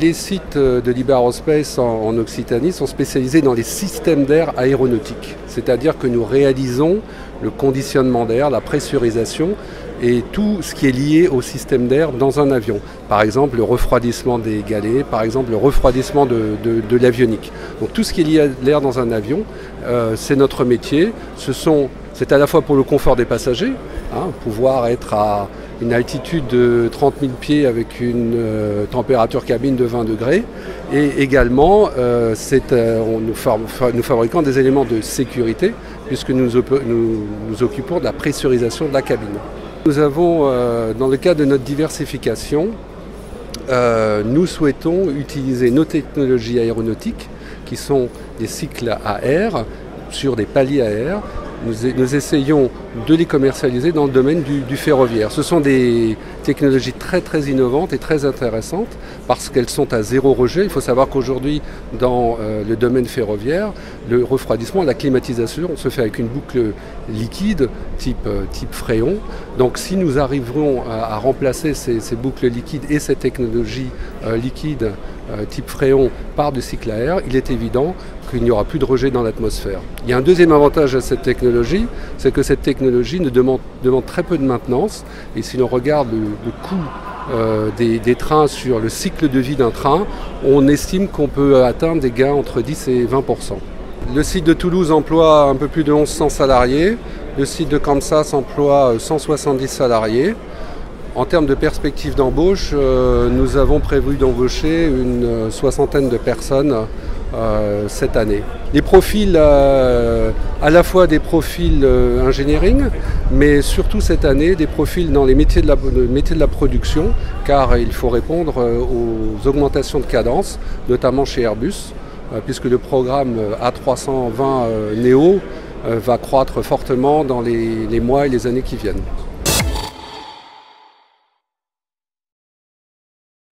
Les sites de Liber Aerospace en Occitanie sont spécialisés dans les systèmes d'air aéronautiques. C'est-à-dire que nous réalisons le conditionnement d'air, la pressurisation et tout ce qui est lié au système d'air dans un avion. Par exemple, le refroidissement des galets, par exemple, le refroidissement de l'avionique. Donc tout ce qui est lié à l'air dans un avion, c'est notre métier. C'est à la fois pour le confort des passagers, pouvoir être à une altitude de 30 000 pieds avec une température cabine de 20 degrés. Et également, nous fabriquons des éléments de sécurité puisque nous nous occupons de la pressurisation de la cabine. Nous avons, dans le cadre de notre diversification, nous souhaitons utiliser nos technologies aéronautiques qui sont des cycles à air sur des paliers à air. Nous essayons de les commercialiser dans le domaine du ferroviaire. Ce sont des technologies très innovantes et très intéressantes parce qu'elles sont à zéro rejet. Il faut savoir qu'aujourd'hui, dans le domaine ferroviaire, le refroidissement, la climatisation se fait avec une boucle liquide type Fréon. Donc si nous arriverons à remplacer ces boucles liquides et cette technologie liquide type Fréon par du cycle à air, il est évident qu'il n'y aura plus de rejet dans l'atmosphère. Il y a un deuxième avantage à cette technologie, c'est que cette technologie demande très peu de maintenance. Et si l'on regarde le coût des trains sur le cycle de vie d'un train, on estime qu'on peut atteindre des gains entre 10 et 20%. Le site de Toulouse emploie un peu plus de 1100 salariés. Le site de Kansas emploie 170 salariés. En termes de perspectives d'embauche, nous avons prévu d'embaucher une soixantaine de personnes cette année. Les profils, à la fois des profils engineering, mais surtout cette année des profils dans les métiers de la production, car il faut répondre aux augmentations de cadence, notamment chez Airbus, puisque le programme A320 Neo va croître fortement dans les mois et les années qui viennent.